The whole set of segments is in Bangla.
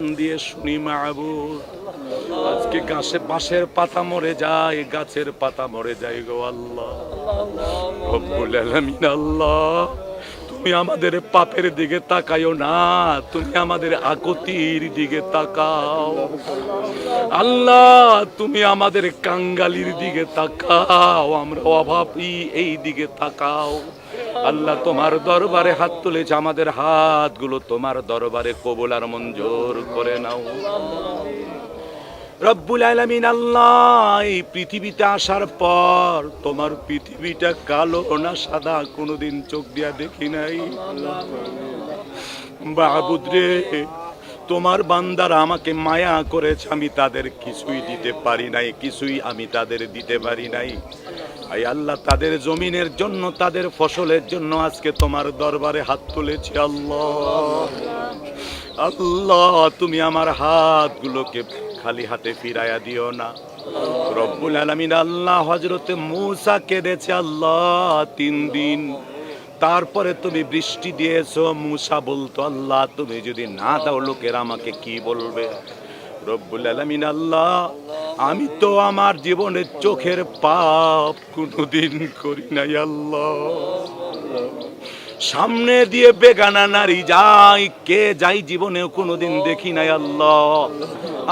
দিয়ে শুনি মাহবুব, আজকে বাঁশের পাতা মরে যায়, গাছের পাতা মরে যায় গো আল্লাহ রব্বুল আলামিন। আল্লাহ তুমি আমাদের পাপের দিকে তাকাইও না, তুমি আমাদের আকতির দিকে তাকাও। আল্লাহ তুমি আমাদের কাঙ্গালির দিকে তাকাও, আমরা অভাবী এই দিকে তাকাও। আল্লাহ তোমার দরবারে হাত তুলেছে, আমাদের হাতগুলো তোমার দরবারে কবুল আর মঞ্জুর করে নাও রব্বুল আলামিন। আল্লাহ এই পৃথিবীতে আসার পর তোমার পৃথিবীটা কালো না সাদা কোনোদিন চোখ দিয়া দেখি নাই মাহবুদ রে। তোমার বান্দারা আমাকে মায়া করেছে, আমি তাদের কিছুই দিতে পারি নাই, কিছুই আমি তাদের দিতে পারি নাই। আই আল্লাহ তাদের জমিনের জন্য, তাদের ফসলের জন্য আজকে তোমার দরবারে হাত তুলেছি। আল্লাহ আল্লাহ তুমি আমার হাতগুলোকে খালি হাতে ফিরাইয়া দিও না রব্বুল আলামিন। আল্লাহ হযরতে মূসা কেঁদেছে আল্লাহ 3 দিন, তারপরে তুমি বৃষ্টি দিয়েছো। মূসা বলতো আল্লাহ তুমি যদি না দাও লোকেরা আমাকে কি বলবে। রব্বুল আলামিন আল্লাহ আমি তো আমার জীবনের চোখের পাপ কোনোদিন করি নাই আল্লাহ। সামনে দিয়ে বেগানা নারী যাই কে যাই জীবনেও কোনোদিন দেখি নাই আল্লাহ।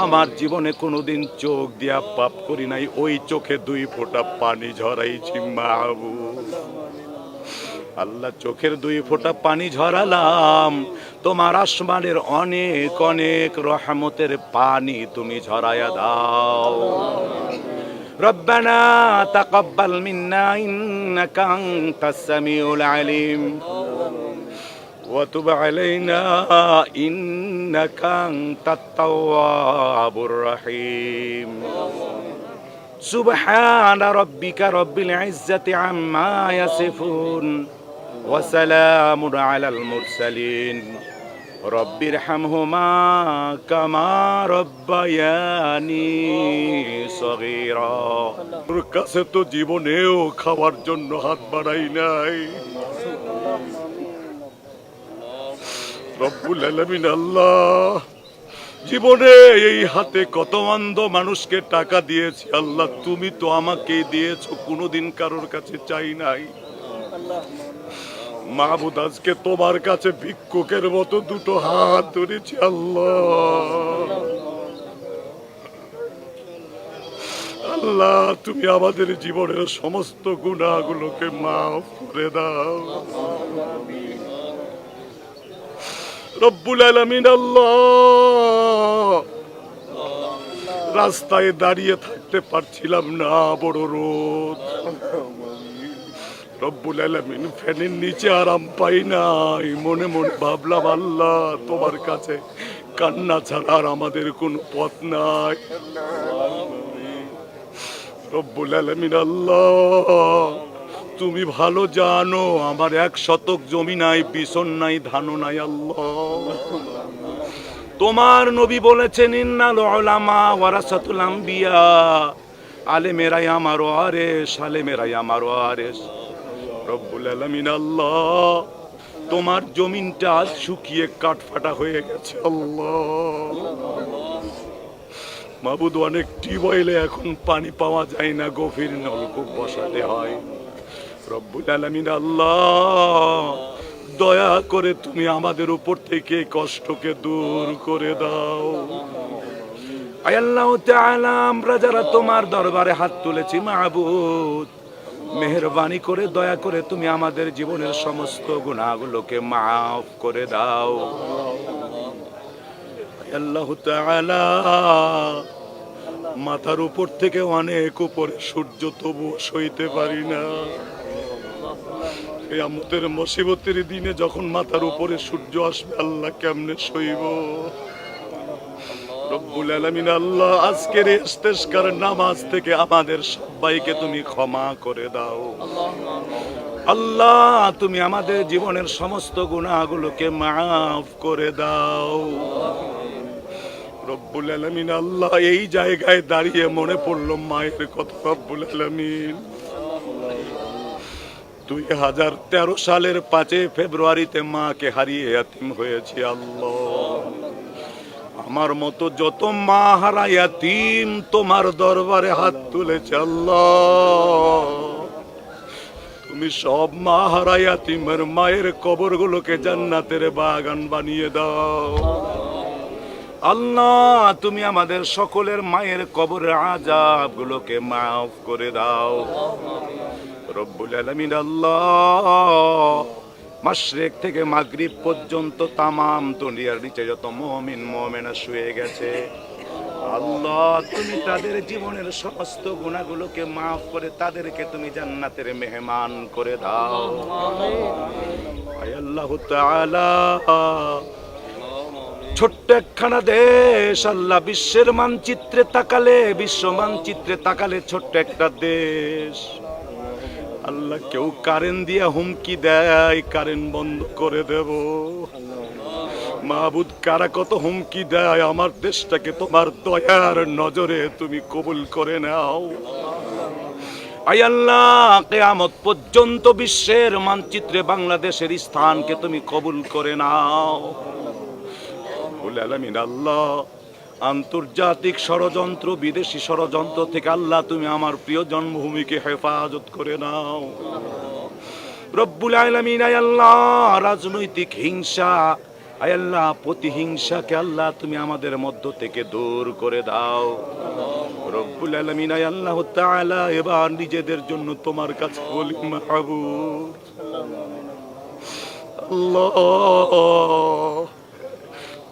আমার জীবনে কোনোদিন চোখ দিয়া পাপ করি নাই, ওই চোখে 2 ফোঁটা পানি ঝরাইছি মাহবুব। আল্লাহ চোখের 2 ফোঁটা পানি ঝরালাম, তোমার আসমানের অনেক অনেক রহমতের পানি তুমি ঝরাইয়া দাও। রব্বানা তাকাব্বাল মিন্না ইন্নাকা আনতাস সামিউল আলিম ওয়া তুব আলাইনা ইন্নাকা আনতাত তাওয়াবুর রহিম। সুবহানা রাব্বিকা রাব্বিল ইজ্জাতি আম্মা ইয়াসিফুন ওয়া সালামুন আলাল মুরসালিন রব্বিরহামহুমা কামা রব্বায়ানি সগীরা। তোর কাছে তো জীবনেও খাওয়ার জন্য হাত বাড়াই নাই রব্বুল আলামিন। আল্লাহ জীবনে এই হাতে কত অন্ধ মানুষকে টাকা দিয়েছি আল্লাহ, তুমি তো আমাকে দিয়েছো, কোনোদিন কারোর কাছে চাই নাই মাহবুদ। আজকে তোমার কাছে ভিক্ষুকের মতো 2টো হাত ধরেছি আল্লাহ। আল্লাহ তুমি আমাদের জীবনের সমস্ত গুনাহগুলোকে মাফ করে দাও রব্বুল আলামিন। আল্লাহ রাস্তায় দাঁড়িয়ে থাকতে পারছিলাম না, বড় রোদ রব্বুল আলামিন। ফ্যানের নিচে আরাম পাই নাই, মনে মনে ভাবলাম আল্লাহ তোমার কাছে কান্না ছাড়া আর আমাদের কোনো পথ নাই রব্বুল আলামিন। আল্লাহ তুমি ভালো জানো আমার 1 শতক জমি নাই, বিছন নাই, ধানও নাই আল্লাহ। তোমার নবী বলেছেন ইন্নাল উলামা ওয়ারাসাতুল আম্বিয়া, আলেমেরাই আমার ওয়ারিস, আলেমেরাই আমার ওয়ারিস রব্বুল আলামিন। আল্লাহ তোমার জমিনটা আজ শুকিয়ে কাঠফাটা হয়ে গেছে আল্লাহ মাবুদ। অনেক টিউবওয়েলে এখন পানি পাওয়া যায় না, গভীর নলকূপ বসাতে হয় রব্বুল আলামিন। আল্লাহ দয়া করে তুমি আমাদের উপর থেকে কষ্টকে দূর করে দাও। আয় আল্লাহ তাআলা আমরা যারা তোমার দরবারে হাত তুলেছি মাহবুদ, মেহেরবানি করে দয়া করে তুমি আমাদের জীবনের সমস্ত গুনাহগুলোকে মাফ করে দাও আল্লাহ তাআলা। মাথার উপর থেকে অনেক উপরে সূর্য, তবু সইতে পারি না। কিয়ামতের মুসিবতের দিনে যখন মাথার উপরে সূর্য আসবে আল্লাহ কেমনে সইব রব্বুল আলামিন। আল্লাহ আজকের ইস্তেসকার নামাজ থেকে আমাদের সবাইকে তুমি ক্ষমা করে দাও আল্লাহ। তুমি আমাদের জীবনের সমস্ত গুনাহগুলোকে মাফ করে দাও রব্বুল আলামিন। আল্লাহ এই জায়গায় দাঁড়িয়ে মনে পড়লো মায়ের কথা রব্বুল আলামিন। 2013 সালের 5 ফেব্রুয়ারিতে মাকে হারিয়ে এতিম হয়েছি আল্লাহ। আমার মতো যত মা হারা ইয়াতীম তোমার দরবারে হাত তুলেছে আল্লাহ, তুমি সব মা হারা ইয়াতীমের মায়ের কবরগুলোকে জান্নাতের বাগান বানিয়ে দাও আল্লাহ। তুমি আমাদের সকলের মায়ের কবরের আযাব গুলোকে মাফ করে দাও রব্বুল আলামিন। আল্লাহ, মাশরিক থেকে মাগরিব পর্যন্ত তামাম দুনিয়ার নিচে যত মুমিন মুমিনা শুয়ে গেছে আল্লাহ, তুমি তাদের জীবনের সমস্ত গুনাহগুলোকে মাফ করে তাদেরকে তুমি জান্নাতের মেহমান করে দাও আয় আল্লাহ তাআলা। ছোট্ট একখানা দেশ আল্লাহ, বিশ্বের মানচিত্রে তাকালে, বিশ্ব মানচিত্রে তাকালে ছোট্ট একটা দেশ আল্লাহ। কেউ কারেন্ট দিয়ে হুমকি দেয় কারেন্ট বন্ধ করে দেব, মাহবুদ কারা কত হুমকি দেয়, আমার দেশটাকে তোমার দয়ার নজরে তুমি কবুল করে নাও আয় আল্লাহ। কিয়ামত পর্যন্ত বিশ্বের মানচিত্রে বাংলাদেশের স্থানকে তুমি কবুল করে নাও রব্বুল আলামিন। আল্লাহ, আন্তর্জাতিক ষড়যন্ত্র, বিদেশি ষড়যন্ত্র থেকে আল্লাহ তুমি আমার প্রিয় জন্মভূমিকে হেফাজত করে নাও রব্বুল আলামিন। আয় আল্লাহ, রাজনৈতিক হিংসা, আয় আল্লাহ প্রতিহিংসাকে আল্লাহ তুমি আমাদের মধ্য থেকে দূর করে দাও রব্বুল আলামিন। আয় আল্লাহ তাআলা, এবার নিজেদের জন্য তোমার কাছে বলি মাহবুব আল্লাহ,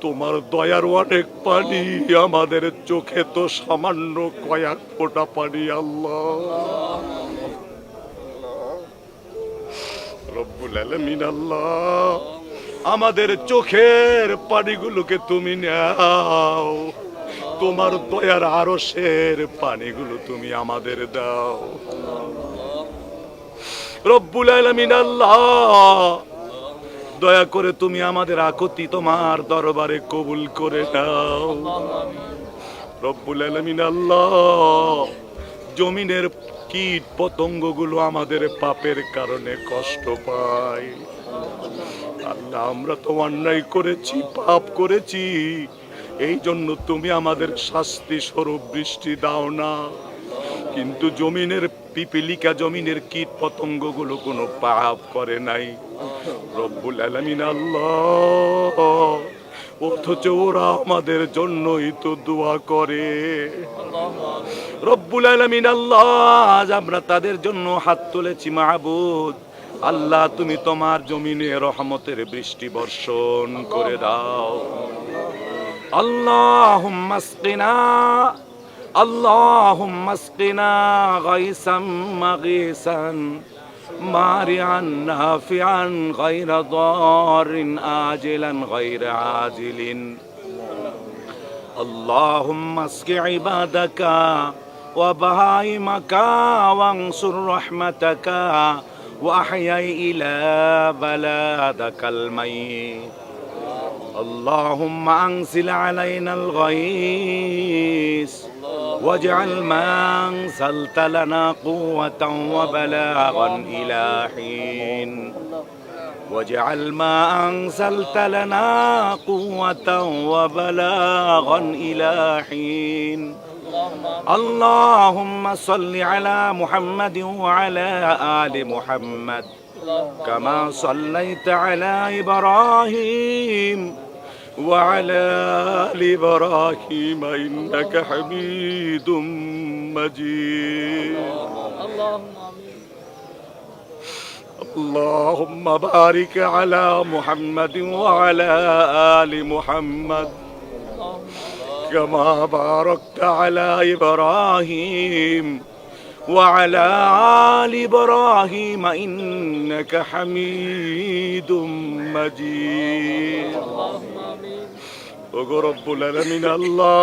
তোমার দয়ার অনেক পানি, আমাদের চোখে তো সামান্য কয়েক ফোঁটা পানি আল্লাহ রব্বুল আলামিন। আল্লাহ, আমাদের চোখের পানিগুলোকে তুমি নাও, তোমার দয়ার আরশের পানিগুলো তুমি আমাদের দাও রব্বুল আলামিন। আল্লাহ, দয়া করে তুমি আমাদের আকুতি তোমার দরবারে কবুল করে নাও রব্বুল আলামিন। আল্লাহ, জমিনের কীট পতঙ্গগুলো আমাদের পাপের কারণে কষ্ট পায় আল্লাহ, আমরা তো অন্যায় করেছি, পাপ করেছি, এই জন্য তুমি আমাদের শাস্তি স্বরূপ বৃষ্টি দাও না, কিন্তু জমিনের পিপিলিকা, জমিনের কীট পতঙ্গগুলো কোনো পাপ করে নাই রব্বুল আলামিন। আল্লাহ, অথচ ওরা আমাদের জন্যই তো দোয়া করে রব্বুল আলামিন। আল্লাহ, আজ আমরা তাদের জন্য হাত তুলেছি মাহবুদ আল্লাহ, তুমি তোমার জমিনে রহমতের বৃষ্টি বর্ষণ করে দাও আল্লাহুম্মা আসকিনা, আল্লাহুম্মা আসকিনা গায়সাম মাগীসান মারিআন নাফিআন গায়রা দারিন আজিলান গায়রা আজিলিন। আল্লাহুম্মা আসকি ইবাদাকা ওয়া বাহাইমাকা ওয়ানসুর রাহমাতাকা ওয়া আহইয়া ইলা বালাদাকাল মাইয়িত। আল্লাহুম্মা আনজিল আলাইনাল গায়স واجعل ما أنزلت لنا قوة وبلاغا إلى حين، واجعل ما أنزلت لنا قوة وبلاغا إلى حين. اللهم صل على محمد وعلى آل محمد كما صليت على إبراهيم وعلى آل إبراهيم إنك حميد مجيد. اللهم بارك على محمد وعلى آل محمد كما باركت على إبراهيم وعلى آل إبراهيم إنك حميد مجيد. ওগো রব্বুল আলামিন, আল্লাহ,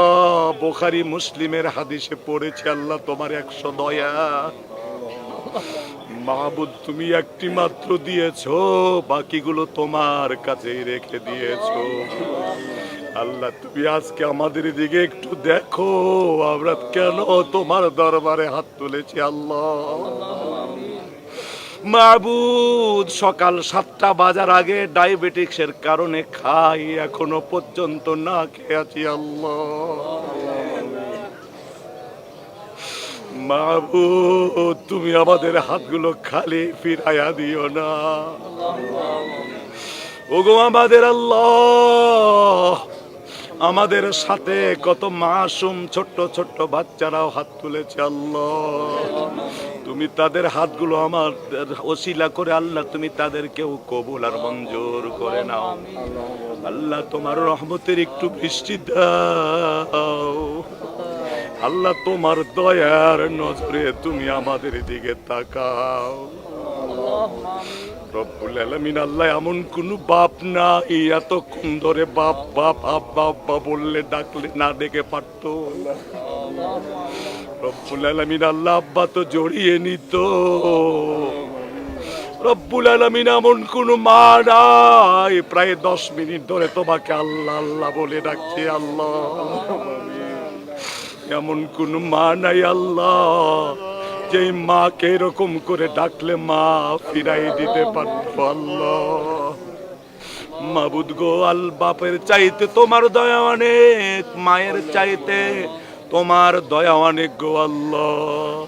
বুখারী মুসলিমের হাদিসে পড়েছে আল্লাহ তোমার 100 দয়া মাহবুদ, তুমি একটি মাত্র দিয়েছো, বাকিগুলো তোমার কাছেই রেখে দিয়েছো আল্লাহ। তুমি আজকে আমাদের দিকে একটু দেখো, আমরা কেন তোমার দরবারে হাত তুলেছি আল্লাহ। মাবুদ, সকাল 7টা বাজার আগে ডায়াবেটিক্সের কারণে খাই, এখনো পর্যন্ত না খেয়ে আছি আল্লাহ। মাবুদ, তুমি আমাদের হাতগুলো খালি ফিরাইয়া দিও না। ওগো আমাদের আল্লাহ, আমাদের সাথে কত মাসুম ছোট্ট ছোট্ট বাচ্চারাও হাত তুলেছে আল্লাহ, তুমি তাদের হাতগুলো আমাদের ওসিলা করে আল্লাহ তুমি তাদেরকেও কবুল আর মঞ্জুর করে নাও আল্লাহ। তোমার রহমতের একটু বৃষ্টি দাও আল্লাহ, তোমার দয়ার নজরে তুমি আমাদের দিকে তাকাও রব্বুল আলামিন। আল্লাহ, এমন কোন বাপ নাই এতক্ষণ ধরে বাপ বাপ আব্বা আব্বা বললে ডাকলে না ডেকে পারতো। রব্বুল আলামিন, আল্লাহ আব্বা তো জড়িয়ে নিত। রব্বুল আলামিন, এমন কোন মা নাই প্রায় 10 মিনিট ধরে তোমাকে আল্লাহ আল্লাহ বলে ডাকছে আল্লাহ। এমন কোন মা নাই আল্লাহ যে মাকে এরকম করে ডাকলে মা ফিরাই দিতে পারত আল্লাহ। মাবুদ গো, আল বাপের চাইতে তোমার দয়া অনেক, মায়ের চাইতে তোমার দয়া অনেক গো আল্লাহ।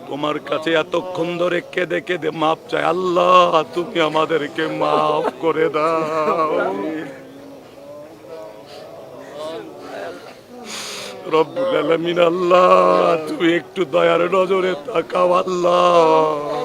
তোমার কাছে এতক্ষণ ধরে কেঁদে কেঁদে মাপ চাই আল্লাহ, তুমি আমাদেরকে মাফ করে দাও রব্বুল আলামিন। আল্লাহ, তুমি একটু দয়ার নজরে তাকাও আল্লাহ।